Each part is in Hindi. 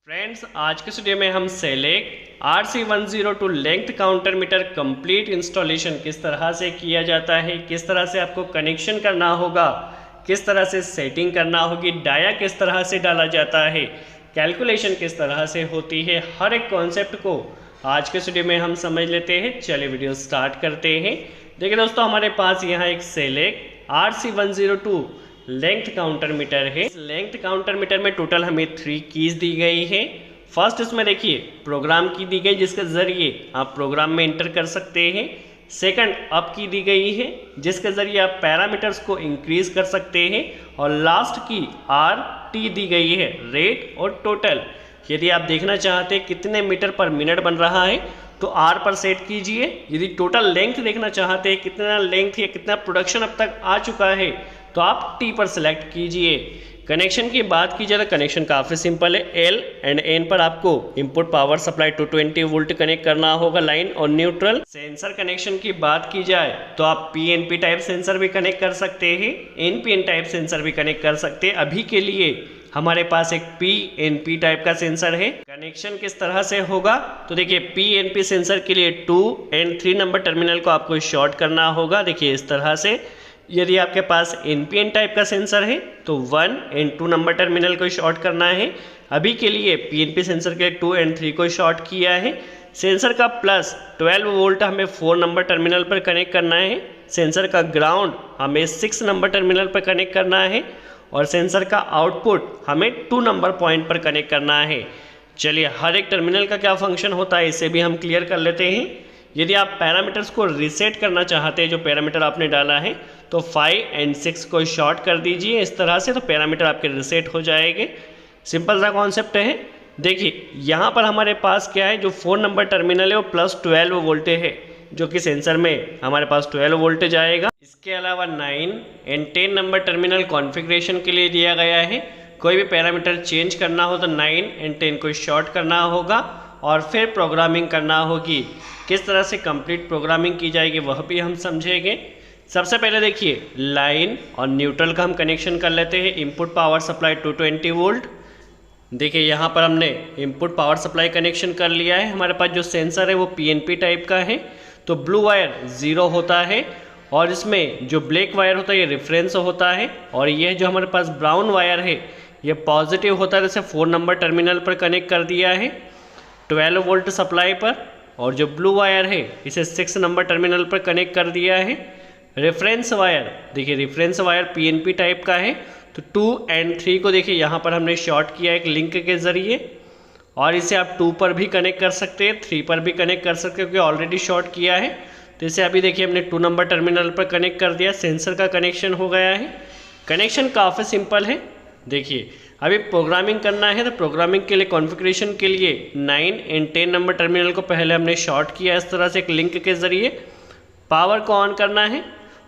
फ्रेंड्स, आज के वीडियो में हम select RC102 length counter meter complete installation किस तरह से किया जाता है, किस तरह से आपको कनेक्शन करना होगा, किस तरह से सेटिंग करना होगी, डाया किस तरह से डाला जाता है, कैलकुलेशन किस तरह से होती है, हर एक कॉन्सेप्ट को आज के वीडियो में हम समझ लेते हैं। चलिए वीडियो स्टार्ट करते हैं। देखिए दोस्तों, हमारे पास यहाँ एक select RC102 length counter meter है। लेंथ काउंटर मीटर में टोटल हमें 3 कीज दी गई है। फर्स्ट इसमें देखिए प्रोग्राम की दी गई, जिसके ज़रिए आप प्रोग्राम में इंटर कर सकते हैं। सेकंड अप की दी गई है, जिसके ज़रिए आप पैरामीटर्स को इंक्रीज कर सकते हैं। और लास्ट की RT दी गई है, रेट और टोटल। यदि आप देखना चाहते हैं कितने मीटर पर मिनट बन रहा है तो R पर सेट कीजिए। यदि टोटल लेंथ देखना चाहते हैं कितना लेंथ या कितना प्रोडक्शन अब तक आ चुका है तो आप T पर सेलेक्ट कीजिए। कनेक्शन की बात की जाए तो कनेक्शन काफ़ी सिंपल है। L एंड N पर आपको input power supply 220 volt connect करना होगा, लाइन और न्यूट्रल। सेंसर कनेक्शन की बात की जाए तो आप PNP टाइप सेंसर भी कनेक्ट कर सकते हैं, NPN टाइप सेंसर भी कनेक्ट कर सकते हैं। अभी के लिए हमारे पास एक PNP टाइप का सेंसर है। कनेक्शन किस तरह से होगा तो देखिए, PNP सेंसर के लिए 2 और 3 नंबर टर्मिनल को आपको शॉर्ट करना होगा। देखिए इस तरह से। यदि आपके पास NPN टाइप का सेंसर है तो 1 और 2 नंबर टर्मिनल को शॉर्ट करना है। अभी के लिए PNP सेंसर के 2 और 3 को शॉर्ट किया है। सेंसर का प्लस 12 वोल्ट हमें 4 नंबर टर्मिनल पर कनेक्ट करना है। सेंसर का ग्राउंड हमें 6 नंबर टर्मिनल पर कनेक्ट करना है। और सेंसर का आउटपुट हमें 2 नंबर पॉइंट पर कनेक्ट करना है। चलिए, हर एक टर्मिनल का क्या फंक्शन होता है इसे भी हम क्लियर कर लेते हैं। यदि आप पैरामीटर्स को रीसेट करना चाहते हैं, जो पैरामीटर आपने डाला है, तो 5 और 6 को शॉर्ट कर दीजिए इस तरह से, तो पैरामीटर आपके रीसेट हो जाएंगे। सिंपल सा कॉन्सेप्ट है। देखिए यहाँ पर हमारे पास क्या है, जो 4 नंबर टर्मिनल है वो प्लस 12 वोल्टेज है, जो कि सेंसर में हमारे पास 12 वोल्टेज आएगा। इसके अलावा 9 और 10 नंबर टर्मिनल कॉन्फ़िगरेशन के लिए दिया गया है। कोई भी पैरामीटर चेंज करना हो तो 9 और 10 को शॉर्ट करना होगा और फिर प्रोग्रामिंग करना होगी। किस तरह से कंप्लीट प्रोग्रामिंग की जाएगी वह भी हम समझेंगे। सबसे पहले देखिए, लाइन और न्यूट्रल का हम कनेक्शन कर लेते हैं। Input power supply 220 volt. देखिए यहाँ पर हमने इनपुट पावर सप्लाई कनेक्शन कर लिया है। हमारे पास जो सेंसर है वो PNP टाइप का है, तो ब्लू वायर 0 होता है और इसमें जो ब्लैक वायर होता है ये रेफरेंस होता है। और ये जो हमारे पास ब्राउन वायर है ये पॉजिटिव होता है, जैसे 4 नंबर टर्मिनल पर कनेक्ट कर दिया है 12 वोल्ट सप्लाई पर। और जो ब्लू वायर है इसे 6 नंबर टर्मिनल पर कनेक्ट कर दिया है। रेफरेंस वायर, देखिए रेफरेंस वायर PNP टाइप का है, तो 2 और 3 को देखिए यहाँ पर हमने शॉर्ट किया एक लिंक के ज़रिए। और इसे आप 2 पर भी कनेक्ट कर सकते हैं, 3 पर भी कनेक्ट कर सकते हैं, क्योंकि ऑलरेडी शॉर्ट किया है। तो इसे अभी देखिए हमने 2 नंबर टर्मिनल पर कनेक्ट कर दिया, सेंसर का कनेक्शन हो गया है। कनेक्शन काफ़ी सिंपल है। देखिए अभी प्रोग्रामिंग करना है, तो प्रोग्रामिंग के लिए कॉन्फ़िगरेशन के लिए 9 और 10 नंबर टर्मिनल को पहले हमने शॉर्ट किया इस तरह से एक लिंक के ज़रिए। पावर को ऑन करना है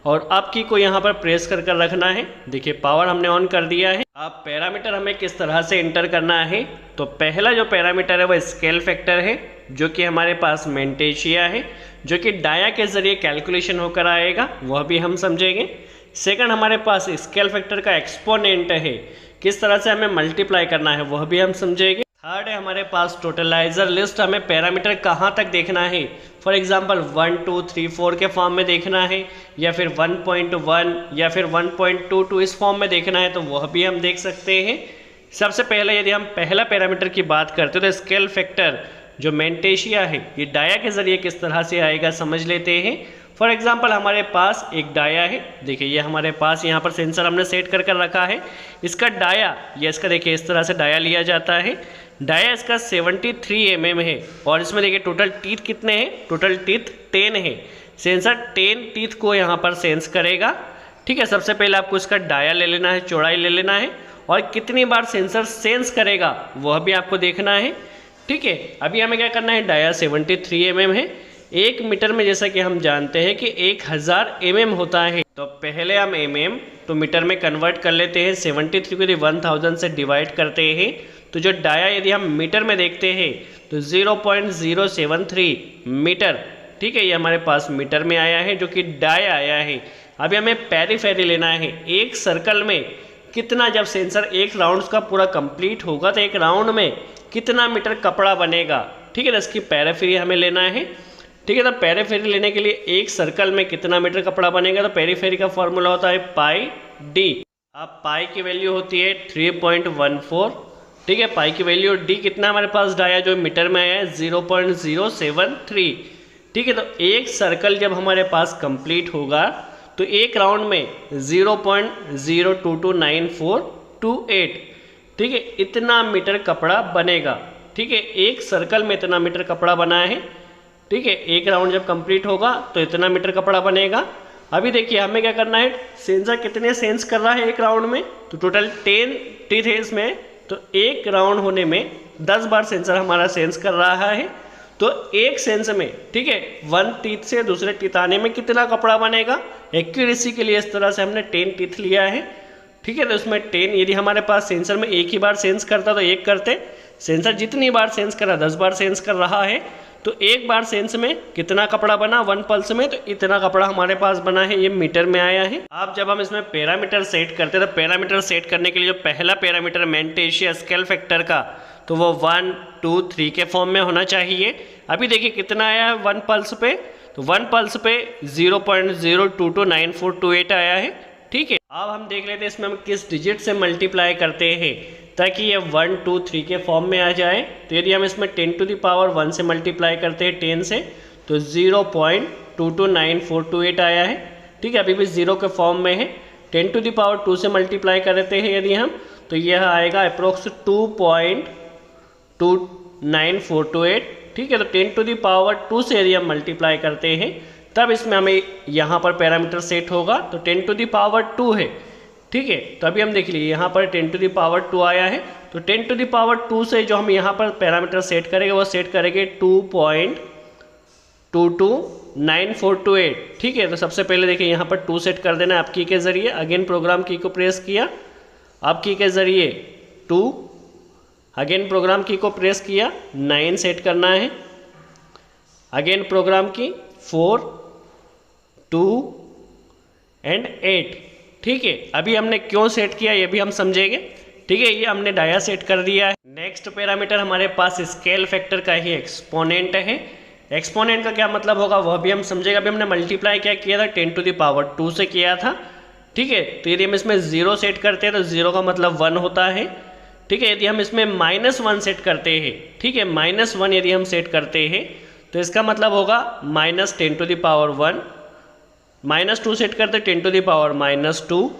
और अप की को यहाँ पर प्रेस कर कर रखना है। देखिए पावर हमने ऑन कर दिया है। अब पैरामीटर हमें किस तरह से इंटर करना है, तो पहला जो पैरामीटर है वो स्केल फैक्टर है, जो कि हमारे पास मेंटेशिया है, जो कि डाया के ज़रिए कैलकुलेशन होकर आएगा, वह भी हम समझेंगे। सेकंड हमारे पास स्केल फैक्टर का एक्सपोनेंट है, किस तरह से हमें मल्टीप्लाई करना है वह भी हम समझेंगे। थर्ड है हमारे पास टोटलाइजर लिस्ट, हमें पैरामीटर कहाँ तक देखना है। फॉर एग्जांपल 1 2 3 4 के फॉर्म में देखना है, या फिर 1.1 या फिर 1.22 इस फॉर्म में देखना है, तो वह भी हम देख सकते हैं। सबसे पहले यदि हम पहला पैरामीटर की बात करते हैं तो स्केल फैक्टर जो मेंटेशिया है ये डाया के ज़रिए किस तरह से आएगा समझ लेते हैं। फॉर एग्जाम्पल हमारे पास एक डाया है, देखिए ये हमारे पास यहाँ पर सेंसर हमने सेट कर कर रखा है। इसका डाया, ये इसका देखिए इस तरह से डाया लिया जाता है। डाया इसका 73 mm है और इसमें देखिए टोटल टीथ कितने हैं, टोटल टीथ 10 है। सेंसर 10 टीथ को यहाँ पर सेंस करेगा। ठीक है, सबसे पहले आपको इसका डाया ले लेना है, चौड़ाई ले लेना है, और कितनी बार सेंसर सेंस करेगा वह भी आपको देखना है। ठीक है, अभी हमें क्या करना है, डाया 73 mm है। 1 मीटर में जैसा कि हम जानते हैं कि 1000 mm होता है, तो पहले हम mm तो मीटर में कन्वर्ट कर लेते हैं। 73 को यदि 1000 से डिवाइड करते हैं तो जो डाया यदि हम मीटर में देखते हैं तो 0.073 मीटर। ठीक है, ये हमारे पास मीटर में आया है, जो कि डाया आया है। अभी हमें पेरीफेरी लेना है, एक सर्कल में कितना, जब सेंसर एक राउंड का पूरा कंप्लीट होगा तो एक राउंड में कितना मीटर कपड़ा बनेगा। ठीक है, तो इसकी पेरिफेरी हमें लेना है। ठीक है, तो पेरिफेरी लेने के लिए एक सर्कल में कितना मीटर कपड़ा बनेगा, तो पेरिफेरी का फॉर्मूला होता है पाई डी। अब पाई की वैल्यू होती है 3.14। ठीक है, पाई की वैल्यू, डी कितना हमारे पास डाया जो मीटर में आया है 0.073। ठीक है, तो एक सर्कल जब हमारे पास कंप्लीट होगा तो एक राउंड में 0.0229428, ठीक है, इतना मीटर कपड़ा बनेगा। ठीक है, एक सर्कल में इतना मीटर कपड़ा बना है। ठीक है, एक राउंड जब कंप्लीट होगा तो इतना मीटर कपड़ा बनेगा। अभी देखिए हमें क्या करना है, सेंसर कितने सेंस कर रहा है एक राउंड में, तो टोटल 10 टीथ है इसमें, तो एक राउंड होने में 10 बार सेंसर हमारा सेंस कर रहा है। तो एक सेंस में, ठीक है, 1 टीथ से दूसरे टीथ आने में कितना कपड़ा बनेगा। एक्यूरेसी के लिए इस तरह से हमने 10 टीथ लिया है। ठीक है, तो इसमें 10, यदि हमारे पास सेंसर में एक ही बार सेंस करता तो एक करते, सेंसर जितनी बार सेंस कर रहा 10 बार सेंस कर रहा है, तो एक बार सेंस में कितना कपड़ा बना 1 पल्स में, तो इतना कपड़ा हमारे पास बना है, ये मीटर में आया है। अब जब हम इसमें पैरामीटर सेट करते हैं तो पैरामीटर सेट करने के लिए जो पहला पैरामीटर मैंटेशिया स्केल फैक्टर का, तो वो 1, 2, 3 के फॉर्म में होना चाहिए। अभी देखिए कितना आया है 1 पल्स पे, तो 1 पल्स पे 0.0229428 आया है। ठीक है, अब हम देख लेते हैं इसमें हम किस डिजिट से मल्टीप्लाई करते हैं ताकि ये 1, 2, 3 के फॉर्म में आ जाए। तो यदि हम इसमें 10⁻1 से मल्टीप्लाई करते हैं 10 से, तो 0.229428 आया है। ठीक है, अभी भी 0 के फॉर्म में है। 10⁻2 से मल्टीप्लाई करते हैं यदि हम, तो यह आएगा अप्रोक्स 2.29428। ठीक है, तो 10⁻2 से यदि हम मल्टीप्लाई करते हैं तब इसमें हमें यहाँ पर पैरामीटर सेट होगा, तो 10⁻2 है। ठीक है, तो अभी हम देख लीजिए यहाँ पर 10⁻2 आया है, तो 10⁻2 से जो हम यहाँ पर पैरामीटर सेट करेंगे वो सेट करेंगे 2.229428। ठीक है, तो सबसे पहले देखिए यहाँ पर 2 सेट कर देना है आप की के ज़रिए। अगेन प्रोग्राम की को प्रेस किया, आप की के ज़रिए 2, अगेन प्रोग्राम की को प्रेस किया, 9 सेट करना है, अगेन प्रोग्राम की 4, 2 एंड 8। ठीक है, अभी हमने क्यों सेट किया ये भी हम समझेंगे। ठीक है, ये हमने डाया सेट कर दिया है। नेक्स्ट पैरामीटर हमारे पास स्केल फैक्टर का ही एक्सपोनेंट है। एक्सपोनेंट का क्या मतलब होगा वह भी हम समझेगा। अभी हमने मल्टीप्लाई क्या किया था 10⁻2 से किया था। ठीक है, तो यदि हम इसमें 0 सेट करते हैं तो 0 का मतलब 1 होता है। ठीक है, यदि हम इसमें -1 सेट करते हैं, ठीक है, -1 यदि हम सेट करते हैं तो इसका मतलब होगा -10⁻1, -2 सेट करते 10⁻2।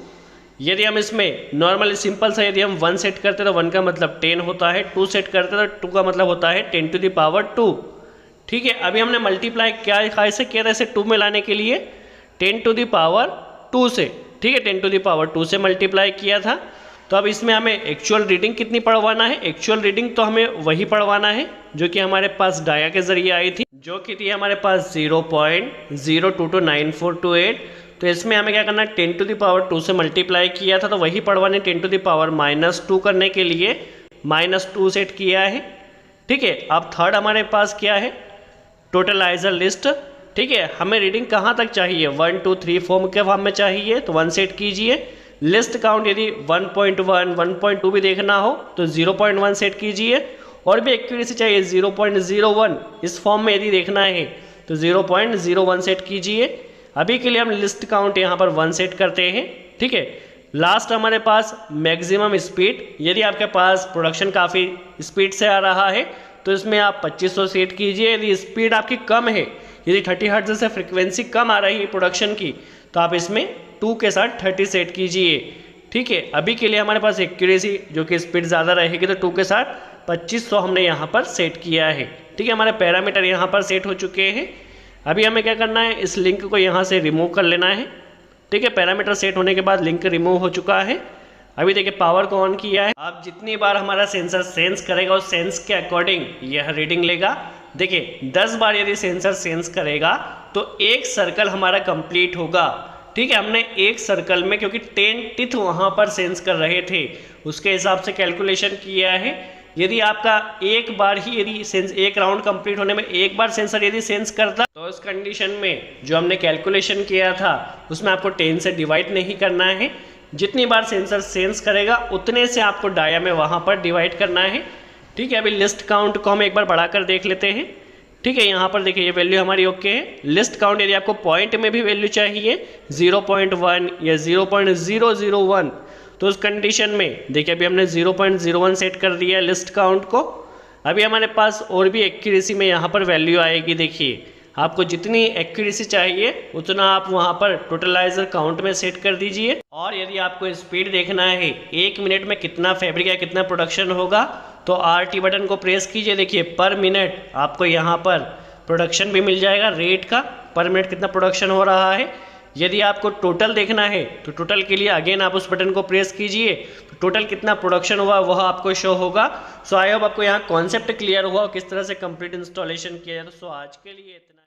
यदि हम इसमें नॉर्मली सिंपल सा यदि हम 1 सेट करते तो 1 का मतलब 10 होता है, 2 सेट करते तो 2 का मतलब होता है 10⁻2। ठीक है, अभी हमने मल्टीप्लाई क्या कैसे किया था इसे 2 में लाने के लिए 10⁻2 से। ठीक है, 10⁻2 से मल्टीप्लाई किया था। तो अब इसमें हमें एक्चुअल रीडिंग कितनी पढ़वाना है, एक्चुअल रीडिंग तो हमें वही पढ़वाना है जो कि हमारे पास डाया के जरिए आई थी, जो कि थी हमारे पास 0.0229428। तो इसमें हमें क्या करना है 10⁻2 से मल्टीप्लाई किया था तो वही पढ़वाने 10⁻2 करने के लिए -2 सेट किया है। ठीक है, अब थर्ड हमारे पास क्या है टोटलाइजर लिस्ट। ठीक है, हमें रीडिंग कहाँ तक चाहिए 1, 2, 3 फॉर्म के फॉर्म में चाहिए तो 1 सेट कीजिए। लिस्ट काउंट यदि 1.1, 1.2 भी देखना हो तो 0.1 सेट कीजिए, और भी एक्यूरेसी चाहिए 0.01 इस फॉर्म में यदि देखना है तो 0.01 सेट कीजिए। अभी के लिए हम लिस्ट काउंट यहाँ पर 1 सेट करते हैं। ठीक है, लास्ट हमारे पास मैक्सिमम स्पीड, यदि आपके पास प्रोडक्शन काफ़ी स्पीड से आ रहा है तो इसमें आप 2500 सेट कीजिए। यदि स्पीड आपकी कम है, यदि 30 हर्ट्ज से फ्रिक्वेंसी कम आ रही है प्रोडक्शन की, तो आप इसमें 2 के साथ 30 सेट कीजिए। ठीक है, अभी के लिए हमारे पास एक्यूरेसी जो कि स्पीड ज़्यादा रहेगी तो 2 के साथ 2500 हमने यहाँ पर सेट किया है। ठीक है, हमारे पैरामीटर यहाँ पर सेट हो चुके हैं। अभी हमें क्या करना है, इस लिंक को यहाँ से रिमूव कर लेना है। ठीक है, पैरामीटर सेट होने के बाद लिंक रिमूव हो चुका है। अभी देखिए पावर को ऑन किया है। अब जितनी बार हमारा सेंसर सेंस करेगा उस सेंस के अकॉर्डिंग यह रीडिंग लेगा। देखिए 10 बार यदि सेंसर सेंस करेगा तो एक सर्कल हमारा कंप्लीट होगा। ठीक है, हमने एक सर्कल में क्योंकि 10 टिथ वहाँ पर सेंस कर रहे थे उसके हिसाब से कैलकुलेशन किया है। यदि आपका एक बार ही यदि सेंस एक राउंड कंप्लीट होने में एक बार सेंसर यदि सेंस करता तो उस कंडीशन में जो हमने कैलकुलेशन किया था उसमें आपको 10 से डिवाइड नहीं करना है। जितनी बार सेंसर सेंस करेगा उतने से आपको डाया में वहाँ पर डिवाइड करना है। ठीक है, अभी लिस्ट काउंट को हम एक बार बढ़ाकर देख लेते हैं। ठीक है, यहाँ पर देखिए ये वैल्यू हमारी ओके है। लिस्ट काउंट यदि आपको पॉइंट में भी वैल्यू चाहिए 0.1 या 0.001, तो उस कंडीशन में देखिए अभी हमने 0.01 सेट कर दिया है लिस्ट काउंट को। अभी हमारे पास और भी एक्यूरेसी में यहाँ पर वैल्यू आएगी। देखिए आपको जितनी एक्यूरेसी चाहिए उतना आप वहाँ पर टोटलाइजर काउंट में सेट कर दीजिए। और यदि आपको स्पीड देखना है 1 मिनट में कितना फैब्रिक या कितना प्रोडक्शन होगा, तो RT बटन को प्रेस कीजिए। देखिए पर मिनट आपको यहाँ पर प्रोडक्शन भी मिल जाएगा, रेट का पर मिनट कितना प्रोडक्शन हो रहा है। यदि आपको टोटल देखना है तो टोटल के लिए अगेन आप उस बटन को प्रेस कीजिए, तो टोटल कितना प्रोडक्शन हुआ वह आपको शो होगा। सो आई होप आपको यहाँ कॉन्सेप्ट क्लियर हुआ और किस तरह से कंप्लीट इंस्टॉलेशन किया जाए। सो आज के लिए इतना।